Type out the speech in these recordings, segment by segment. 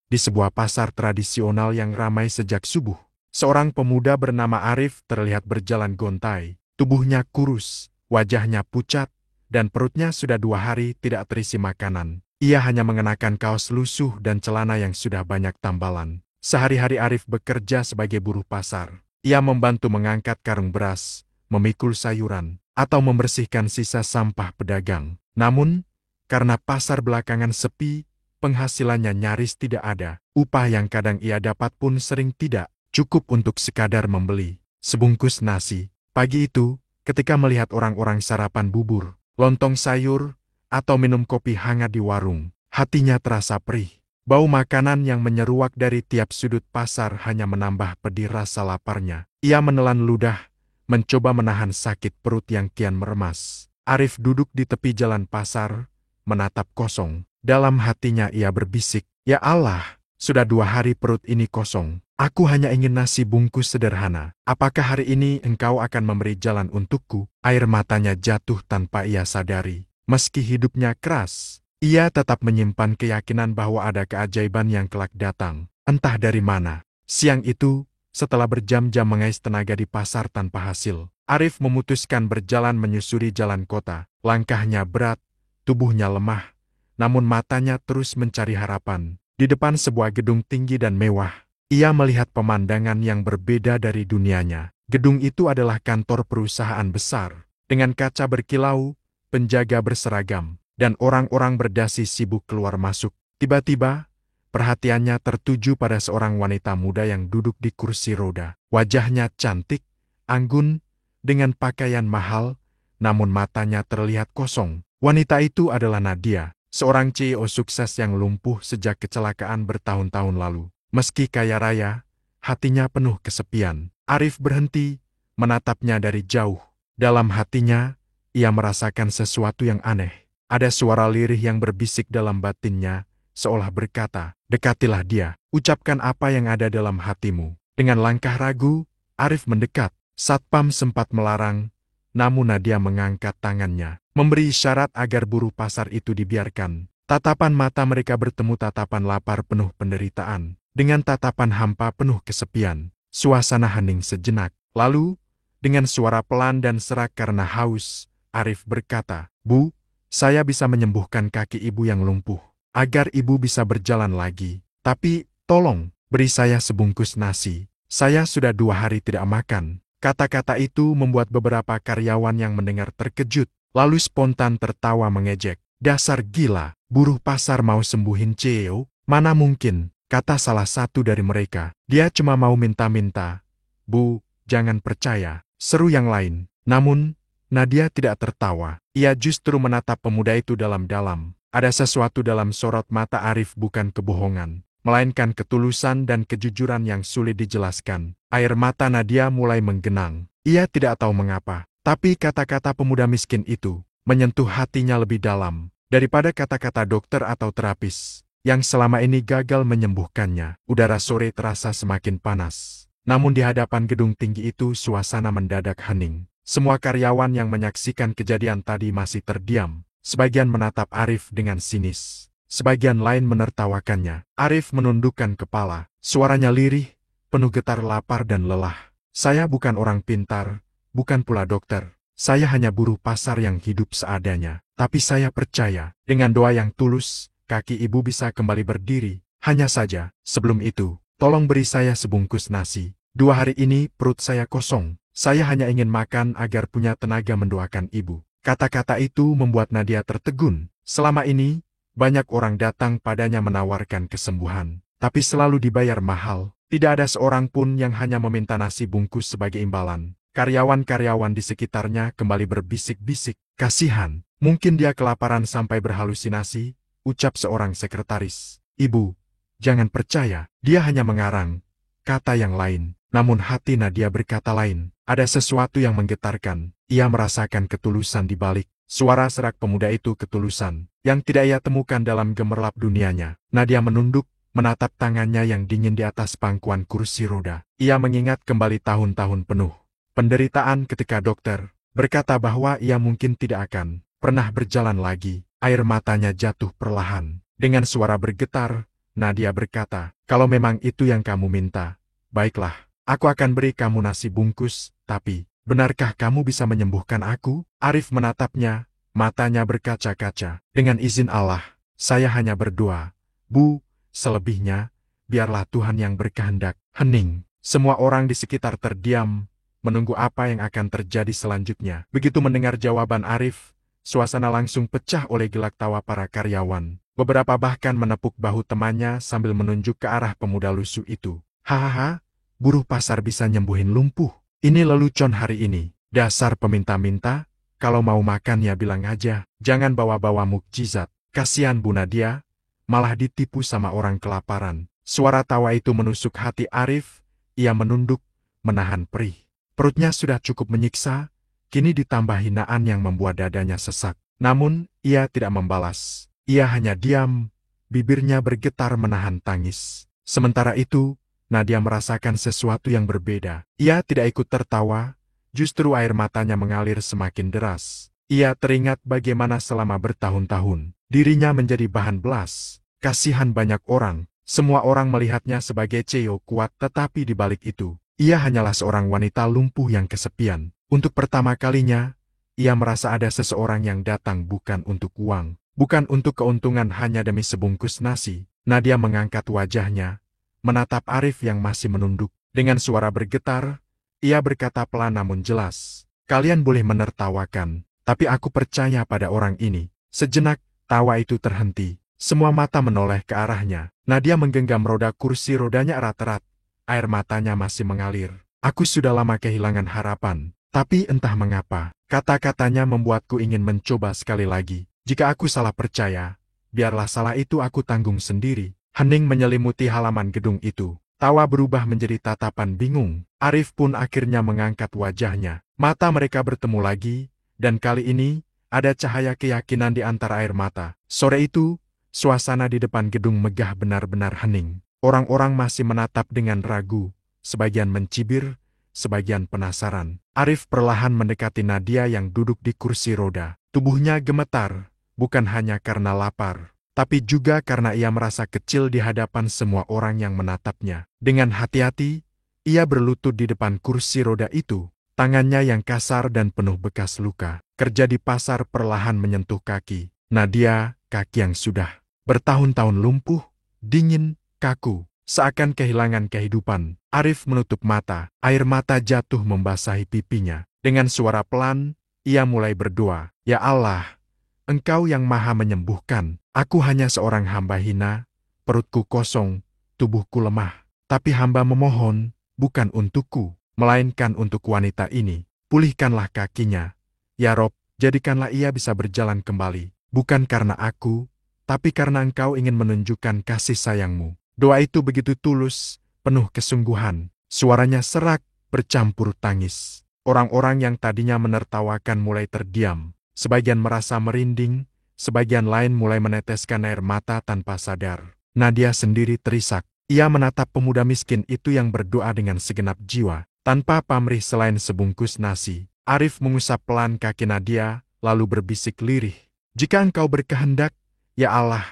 di sebuah pasar tradisional yang ramai sejak subuh. Seorang pemuda bernama Arif terlihat berjalan gontai. Tubuhnya kurus, wajahnya pucat, dan perutnya sudah 2 hari tidak terisi makanan. Ia hanya mengenakan kaos lusuh dan celana yang sudah banyak tambalan. Sehari-hari Arif bekerja sebagai buruh pasar. Ia membantu mengangkat karung beras, memikul sayuran, atau membersihkan sisa sampah pedagang. Namun, karena pasar belakangan sepi, penghasilannya nyaris tidak ada. Upah yang kadang ia dapat pun sering tidak cukup untuk sekadar membeli sebungkus nasi. Pagi itu, ketika melihat orang-orang sarapan bubur, lontong sayur, atau minum kopi hangat di warung, hatinya terasa perih. Bau makanan yang menyeruak dari tiap sudut pasar hanya menambah pedih rasa laparnya. Ia menelan ludah, mencoba menahan sakit perut yang kian meremas. Arif duduk di tepi jalan pasar, menatap kosong. Dalam hatinya ia berbisik, "Ya Allah, sudah 2 hari perut ini kosong. Aku hanya ingin nasi bungkus sederhana. Apakah hari ini engkau akan memberi jalan untukku?" Air matanya jatuh tanpa ia sadari. Meski hidupnya keras, ia tetap menyimpan keyakinan bahwa ada keajaiban yang kelak datang. Entah dari mana. Siang itu, setelah berjam-jam mengais tenaga di pasar tanpa hasil, Arif memutuskan berjalan menyusuri jalan kota. Langkahnya berat, tubuhnya lemah, namun matanya terus mencari harapan. Di depan sebuah gedung tinggi dan mewah, ia melihat pemandangan yang berbeda dari dunianya. Gedung itu adalah kantor perusahaan besar, dengan kaca berkilau, penjaga berseragam, dan orang-orang berdasi sibuk keluar masuk. Tiba-tiba, perhatiannya tertuju pada seorang wanita muda yang duduk di kursi roda. Wajahnya cantik, anggun, dengan pakaian mahal, namun matanya terlihat kosong. Wanita itu adalah Nadia, seorang CEO sukses yang lumpuh sejak kecelakaan bertahun-tahun lalu. Meski kaya raya, hatinya penuh kesepian. Arif berhenti, menatapnya dari jauh. Dalam hatinya, ia merasakan sesuatu yang aneh. Ada suara lirih yang berbisik dalam batinnya, seolah berkata, "Dekatilah dia, ucapkan apa yang ada dalam hatimu." Dengan langkah ragu, Arif mendekat. Satpam sempat melarang, namun Nadia mengangkat tangannya, memberi isyarat agar buruh pasar itu dibiarkan. Tatapan mata mereka bertemu tatapan lapar penuh penderitaan. Dengan tatapan hampa penuh kesepian, suasana hening sejenak. Lalu, dengan suara pelan dan serak karena haus, Arif berkata, "Bu, saya bisa menyembuhkan kaki ibu yang lumpuh, agar ibu bisa berjalan lagi. Tapi, tolong, beri saya sebungkus nasi. Saya sudah 2 hari tidak makan." Kata-kata itu membuat beberapa karyawan yang mendengar terkejut, lalu spontan tertawa mengejek. "Dasar gila, buruh pasar mau sembuhin CEO? Mana mungkin," kata salah satu dari mereka. "Dia cuma mau minta-minta." "Bu, jangan percaya," seru yang lain. Namun, Nadia tidak tertawa. Ia justru menatap pemuda itu dalam-dalam. Ada sesuatu dalam sorot mata Arif, bukan kebohongan, melainkan ketulusan dan kejujuran yang sulit dijelaskan. Air mata Nadia mulai menggenang. Ia tidak tahu mengapa, tapi kata-kata pemuda miskin itu menyentuh hatinya lebih dalam daripada kata-kata dokter atau terapis yang selama ini gagal menyembuhkannya. Udara sore terasa semakin panas. Namun di hadapan gedung tinggi itu suasana mendadak hening. Semua karyawan yang menyaksikan kejadian tadi masih terdiam. Sebagian menatap Arif dengan sinis. Sebagian lain menertawakannya. Arif menundukkan kepala. Suaranya lirih, penuh getar lapar dan lelah. "Saya bukan orang pintar, bukan pula dokter. Saya hanya buruh pasar yang hidup seadanya. Tapi saya percaya, dengan doa yang tulus, kaki ibu bisa kembali berdiri. Hanya saja, sebelum itu, tolong beri saya sebungkus nasi. 2 hari ini perut saya kosong. Saya hanya ingin makan agar punya tenaga mendoakan ibu." Kata-kata itu membuat Nadia tertegun. Selama ini, banyak orang datang padanya menawarkan kesembuhan, tapi selalu dibayar mahal. Tidak ada seorang pun yang hanya meminta nasi bungkus sebagai imbalan. Karyawan-karyawan di sekitarnya kembali berbisik-bisik. "Kasihan, mungkin dia kelaparan sampai berhalusinasi," ucap seorang sekretaris. "Ibu, jangan percaya, dia hanya mengarang," kata yang lain. Namun hati Nadia berkata lain. Ada sesuatu yang menggetarkan. Ia merasakan ketulusan di balik suara serak pemuda itu, ketulusan yang tidak ia temukan dalam gemerlap dunianya. Nadia menunduk, menatap tangannya yang dingin di atas pangkuan kursi roda. Ia mengingat kembali tahun-tahun penuh penderitaan ketika dokter berkata bahwa ia mungkin tidak akan pernah berjalan lagi. Air matanya jatuh perlahan. Dengan suara bergetar, Nadia berkata, "Kalau memang itu yang kamu minta, baiklah, aku akan beri kamu nasi bungkus, tapi, benarkah kamu bisa menyembuhkan aku?" Arif menatapnya, matanya berkaca-kaca. "Dengan izin Allah, saya hanya berdoa, Bu, selebihnya, biarlah Tuhan yang berkehendak." Hening. Semua orang di sekitar terdiam, menunggu apa yang akan terjadi selanjutnya. Begitu mendengar jawaban Arif, suasana langsung pecah oleh gelak tawa para karyawan. Beberapa bahkan menepuk bahu temannya sambil menunjuk ke arah pemuda lusuh itu. "Hahaha, buruh pasar bisa nyembuhin lumpuh. Ini lelucon hari ini. Dasar peminta-minta, kalau mau makan ya bilang aja. Jangan bawa-bawa mukjizat. Kasihan Bu Nadia, malah ditipu sama orang kelaparan." Suara tawa itu menusuk hati Arif. Ia menunduk, menahan perih. Perutnya sudah cukup menyiksa, kini ditambah hinaan yang membuat dadanya sesak. Namun, ia tidak membalas. Ia hanya diam, bibirnya bergetar menahan tangis. Sementara itu, Nadia merasakan sesuatu yang berbeda. Ia tidak ikut tertawa, justru air matanya mengalir semakin deras. Ia teringat bagaimana selama bertahun-tahun, dirinya menjadi bahan belas. Kasihan banyak orang, semua orang melihatnya sebagai CEO kuat, tetapi di balik itu, ia hanyalah seorang wanita lumpuh yang kesepian. Untuk pertama kalinya, ia merasa ada seseorang yang datang bukan untuk uang, bukan untuk keuntungan hanya demi sebungkus nasi. Nadia mengangkat wajahnya, menatap Arif yang masih menunduk. Dengan suara bergetar, ia berkata pelan namun jelas, "Kalian boleh menertawakan, tapi aku percaya pada orang ini." Sejenak, tawa itu terhenti. Semua mata menoleh ke arahnya. Nadia menggenggam roda kursi rodanya erat-erat. Air matanya masih mengalir. "Aku sudah lama kehilangan harapan. Tapi entah mengapa, kata-katanya membuatku ingin mencoba sekali lagi. Jika aku salah percaya, biarlah salah itu aku tanggung sendiri." Hening menyelimuti halaman gedung itu. Tawa berubah menjadi tatapan bingung. Arif pun akhirnya mengangkat wajahnya. Mata mereka bertemu lagi, dan kali ini, ada cahaya keyakinan di antara air mata. Sore itu, suasana di depan gedung megah benar-benar hening. Orang-orang masih menatap dengan ragu, sebagian mencibir, sebagian penasaran. Arif perlahan mendekati Nadia yang duduk di kursi roda. Tubuhnya gemetar, bukan hanya karena lapar, tapi juga karena ia merasa kecil di hadapan semua orang yang menatapnya. Dengan hati-hati, ia berlutut di depan kursi roda itu. Tangannya yang kasar dan penuh bekas luka, kerja di pasar perlahan menyentuh kaki Nadia, kaki yang sudah bertahun-tahun lumpuh, dingin, kaku, seakan kehilangan kehidupan. Arif menutup mata, air mata jatuh membasahi pipinya. Dengan suara pelan, ia mulai berdoa, "Ya Allah, Engkau yang maha menyembuhkan. Aku hanya seorang hamba hina, perutku kosong, tubuhku lemah. Tapi hamba memohon, bukan untukku, melainkan untuk wanita ini. Pulihkanlah kakinya. Ya Rob, jadikanlah ia bisa berjalan kembali. Bukan karena aku, tapi karena Engkau ingin menunjukkan kasih sayang-Mu." Doa itu begitu tulus, penuh kesungguhan. Suaranya serak, bercampur tangis. Orang-orang yang tadinya menertawakan mulai terdiam. Sebagian merasa merinding, sebagian lain mulai meneteskan air mata tanpa sadar. Nadia sendiri terisak. Ia menatap pemuda miskin itu yang berdoa dengan segenap jiwa, tanpa pamrih selain sebungkus nasi. Arif mengusap pelan kaki Nadia, lalu berbisik lirih, "Jika Engkau berkehendak, ya Allah,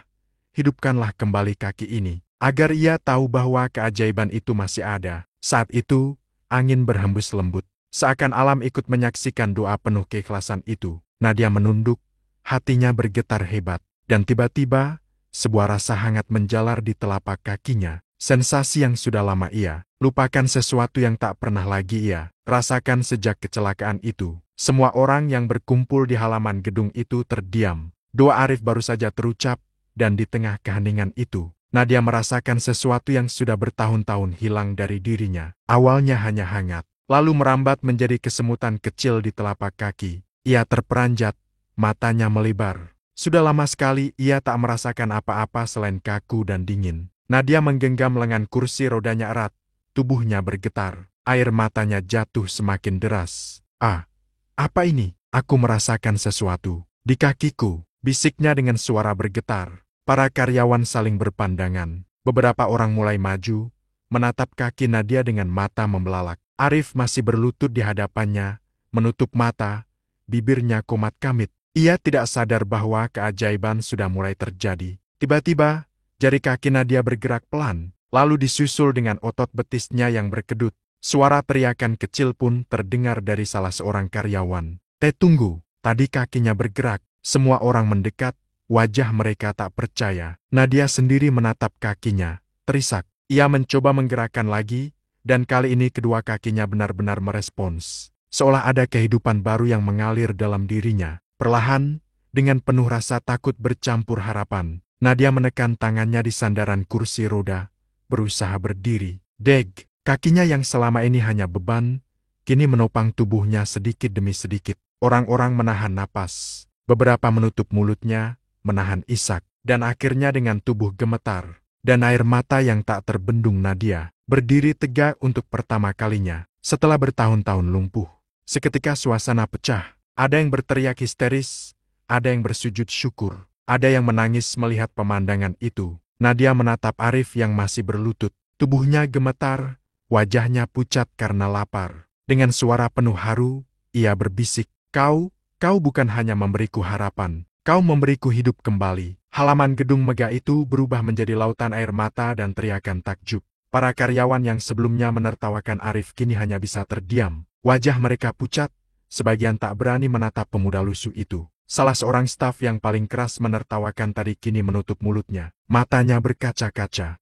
hidupkanlah kembali kaki ini." Agar ia tahu bahwa keajaiban itu masih ada. Saat itu, angin berhembus lembut. Seakan alam ikut menyaksikan doa penuh keikhlasan itu. Nadia menunduk, hatinya bergetar hebat. Dan tiba-tiba, sebuah rasa hangat menjalar di telapak kakinya. Sensasi yang sudah lama ia lupakan, sesuatu yang tak pernah lagi ia rasakan sejak kecelakaan itu. Semua orang yang berkumpul di halaman gedung itu terdiam. Doa Arif baru saja terucap, dan di tengah keheningan itu, Nadia merasakan sesuatu yang sudah bertahun-tahun hilang dari dirinya. Awalnya hanya hangat, lalu merambat menjadi kesemutan kecil di telapak kaki. Ia terperanjat, matanya melebar. Sudah lama sekali ia tak merasakan apa-apa selain kaku dan dingin. Nadia menggenggam lengan kursi rodanya erat, tubuhnya bergetar. Air matanya jatuh semakin deras. "Ah, apa ini? Aku merasakan sesuatu di kakiku," bisiknya dengan suara bergetar. Para karyawan saling berpandangan. Beberapa orang mulai maju, menatap kaki Nadia dengan mata membelalak. Arif masih berlutut di hadapannya, menutup mata, bibirnya komat kamit. Ia tidak sadar bahwa keajaiban sudah mulai terjadi. Tiba-tiba, Jari kaki Nadia bergerak pelan, lalu disusul dengan otot betisnya yang berkedut. Suara teriakan kecil pun terdengar dari salah seorang karyawan. Tunggu, tadi kakinya bergerak. Semua orang mendekat, wajah mereka tak percaya. Nadia sendiri menatap kakinya, terisak. Ia mencoba menggerakkan lagi, dan kali ini kedua kakinya benar-benar merespons. Seolah ada kehidupan baru yang mengalir dalam dirinya. Perlahan, dengan penuh rasa takut bercampur harapan, Nadia menekan tangannya di sandaran kursi roda, berusaha berdiri. Deg, kakinya yang selama ini hanya beban, kini menopang tubuhnya sedikit demi sedikit. Orang-orang menahan napas. Beberapa menutup mulutnya, menahan isak, dan akhirnya dengan tubuh gemetar dan air mata yang tak terbendung Nadia berdiri tegak untuk pertama kalinya setelah bertahun-tahun lumpuh. Seketika suasana pecah. Ada yang berteriak histeris, ada yang bersujud syukur, ada yang menangis melihat pemandangan itu. Nadia menatap Arif yang masih berlutut. Tubuhnya gemetar, wajahnya pucat karena lapar. Dengan suara penuh haru, ia berbisik, Kau bukan hanya memberiku harapan, kau memberiku hidup kembali. Halaman gedung megah itu berubah menjadi lautan air mata dan teriakan takjub. Para karyawan yang sebelumnya menertawakan Arif kini hanya bisa terdiam. Wajah mereka pucat, sebagian tak berani menatap pemuda lusuh itu. Salah seorang staf yang paling keras menertawakan tadi kini menutup mulutnya. Matanya berkaca-kaca.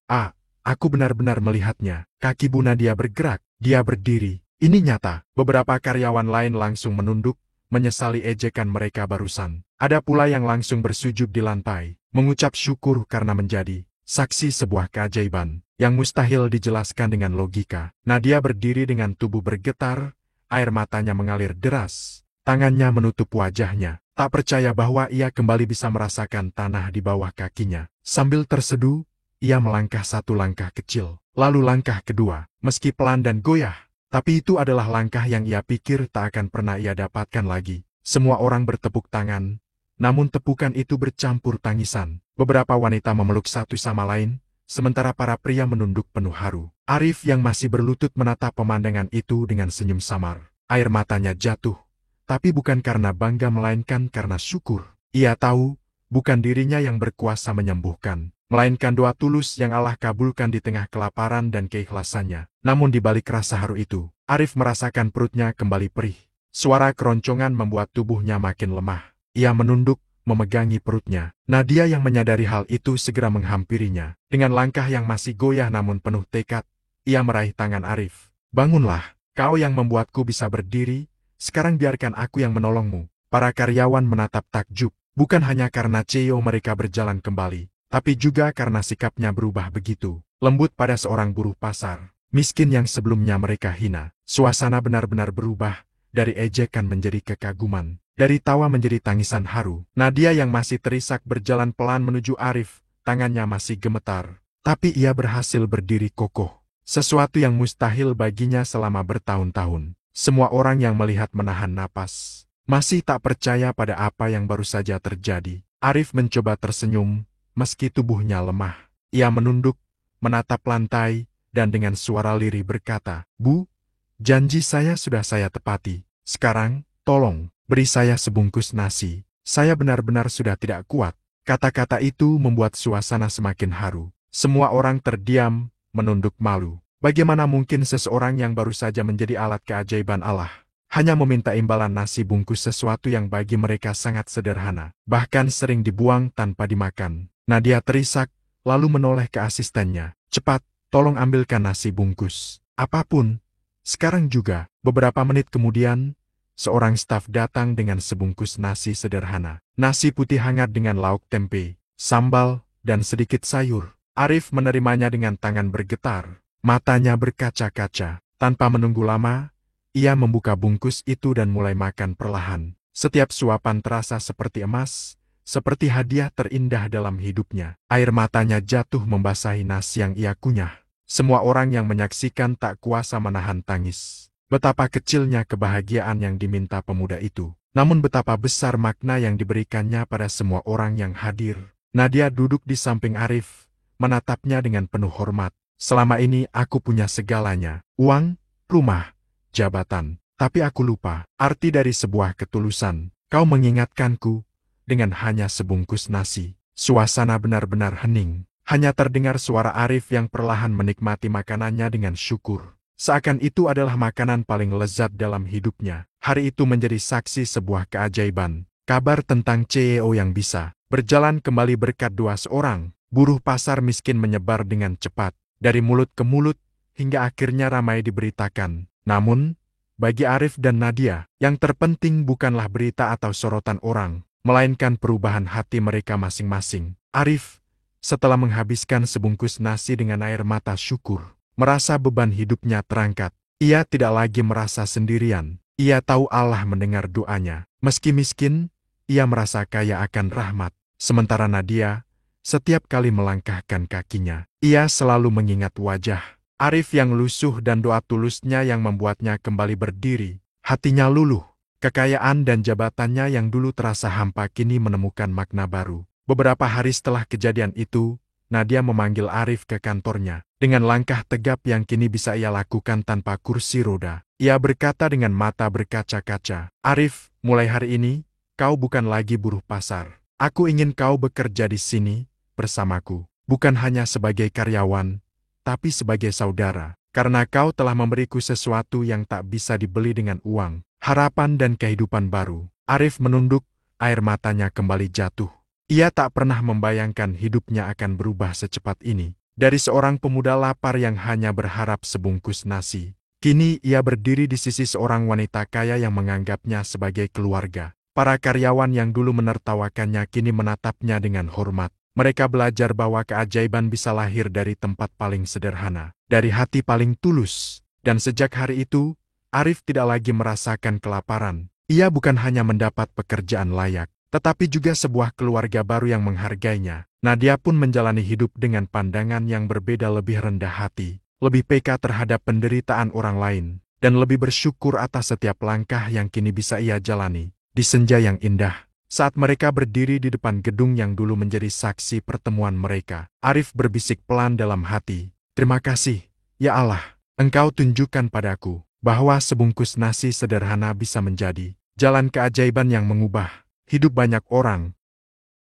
Aku benar-benar melihatnya. Kaki Bu Nadia bergerak, dia berdiri. Ini nyata. Beberapa karyawan lain langsung menunduk, menyesali ejekan mereka barusan. Ada pula yang langsung bersujud di lantai, mengucap syukur karena menjadi saksi sebuah keajaiban yang mustahil dijelaskan dengan logika. Nadia berdiri dengan tubuh bergetar, air matanya mengalir deras, tangannya menutup wajahnya, tak percaya bahwa ia kembali bisa merasakan tanah di bawah kakinya. Sambil terseduh, ia melangkah satu langkah kecil, lalu langkah kedua, meski pelan dan goyah. Tapi itu adalah langkah yang ia pikir tak akan pernah ia dapatkan lagi. Semua orang bertepuk tangan, namun tepukan itu bercampur tangisan. Beberapa wanita memeluk satu sama lain, sementara para pria menunduk penuh haru. Arif yang masih berlutut menatap pemandangan itu dengan senyum samar. Air matanya jatuh, tapi bukan karena bangga melainkan karena syukur. Ia tahu, bukan dirinya yang berkuasa menyembuhkan, melainkan doa tulus yang Allah kabulkan di tengah kelaparan dan keikhlasannya. Namun di balik rasa haru itu, Arif merasakan perutnya kembali perih. Suara keroncongan membuat tubuhnya makin lemah. Ia menunduk, memegangi perutnya. Nadia yang menyadari hal itu segera menghampirinya. Dengan langkah yang masih goyah namun penuh tekad, ia meraih tangan Arif. Bangunlah, kau yang membuatku bisa berdiri, sekarang biarkan aku yang menolongmu. Para karyawan menatap takjub, bukan hanya karena CEO mereka berjalan kembali, tapi juga karena sikapnya berubah begitu lembut pada seorang buruh pasar miskin yang sebelumnya mereka hina. Suasana benar-benar berubah, dari ejekan menjadi kekaguman, dari tawa menjadi tangisan haru. Nadia yang masih terisak berjalan pelan menuju Arif, tangannya masih gemetar. Tapi ia berhasil berdiri kokoh. Sesuatu yang mustahil baginya selama bertahun-tahun. Semua orang yang melihat menahan napas, masih tak percaya pada apa yang baru saja terjadi. Arif mencoba tersenyum, meski tubuhnya lemah. Ia menunduk, menatap lantai, dan dengan suara lirih berkata, Bu, janji saya sudah saya tepati. Sekarang, tolong, beri saya sebungkus nasi. Saya benar-benar sudah tidak kuat. Kata-kata itu membuat suasana semakin haru. Semua orang terdiam, menunduk malu. Bagaimana mungkin seseorang yang baru saja menjadi alat keajaiban Allah, hanya meminta imbalan nasi bungkus sesuatu yang bagi mereka sangat sederhana, bahkan sering dibuang tanpa dimakan. Nadia terisak, lalu menoleh ke asistennya. Cepat, tolong ambilkan nasi bungkus. Apapun. Sekarang juga. Beberapa menit kemudian, seorang staf datang dengan sebungkus nasi sederhana. Nasi putih hangat dengan lauk tempe, sambal, dan sedikit sayur. Arif menerimanya dengan tangan bergetar. Matanya berkaca-kaca. Tanpa menunggu lama, ia membuka bungkus itu dan mulai makan perlahan. Setiap suapan terasa seperti emas, seperti hadiah terindah dalam hidupnya. Air matanya jatuh membasahi nasi yang ia kunyah. Semua orang yang menyaksikan tak kuasa menahan tangis. Betapa kecilnya kebahagiaan yang diminta pemuda itu. Namun betapa besar makna yang diberikannya pada semua orang yang hadir. Nadia duduk di samping Arif, menatapnya dengan penuh hormat. Selama ini aku punya segalanya. Uang, rumah, jabatan. Tapi aku lupa arti dari sebuah ketulusan. Kau mengingatkanku dengan hanya sebungkus nasi. Suasana benar-benar hening. Hanya terdengar suara Arif yang perlahan menikmati makanannya dengan syukur. Seakan itu adalah makanan paling lezat dalam hidupnya. Hari itu menjadi saksi sebuah keajaiban. Kabar tentang CEO yang bisa berjalan kembali berkat doa seorang buruh pasar miskin menyebar dengan cepat. Dari mulut ke mulut, hingga akhirnya ramai diberitakan. Namun, bagi Arif dan Nadia, yang terpenting bukanlah berita atau sorotan orang, melainkan perubahan hati mereka masing-masing. Arif, setelah menghabiskan sebungkus nasi dengan air mata syukur, merasa beban hidupnya terangkat. Ia tidak lagi merasa sendirian. Ia tahu Allah mendengar doanya. Meski miskin, ia merasa kaya akan rahmat. Sementara Nadia, setiap kali melangkahkan kakinya, ia selalu mengingat wajah Arif yang lusuh dan doa tulusnya yang membuatnya kembali berdiri. Hatinya luluh. Kekayaan dan jabatannya yang dulu terasa hampa kini menemukan makna baru. Beberapa hari setelah kejadian itu, Nadia memanggil Arif ke kantornya. Dengan langkah tegap yang kini bisa ia lakukan tanpa kursi roda, ia berkata dengan mata berkaca-kaca, "Arif, mulai hari ini, kau bukan lagi buruh pasar. Aku ingin kau bekerja di sini, bersamaku. Bukan hanya sebagai karyawan, tapi sebagai saudara. Karena kau telah memberiku sesuatu yang tak bisa dibeli dengan uang, harapan dan kehidupan baru." Arif menunduk, air matanya kembali jatuh. Ia tak pernah membayangkan hidupnya akan berubah secepat ini. Dari seorang pemuda lapar yang hanya berharap sebungkus nasi, kini ia berdiri di sisi seorang wanita kaya yang menganggapnya sebagai keluarga. Para karyawan yang dulu menertawakannya kini menatapnya dengan hormat. Mereka belajar bahwa keajaiban bisa lahir dari tempat paling sederhana, dari hati paling tulus. Dan sejak hari itu, Arif tidak lagi merasakan kelaparan. Ia bukan hanya mendapat pekerjaan layak, tetapi juga sebuah keluarga baru yang menghargainya. Nadia pun menjalani hidup dengan pandangan yang berbeda, lebih rendah hati, lebih peka terhadap penderitaan orang lain, dan lebih bersyukur atas setiap langkah yang kini bisa ia jalani. Di senja yang indah, saat mereka berdiri di depan gedung yang dulu menjadi saksi pertemuan mereka, Arif berbisik pelan dalam hati, "Terima kasih, ya Allah, Engkau tunjukkan padaku bahwa sebungkus nasi sederhana bisa menjadi jalan keajaiban yang mengubah hidup banyak orang."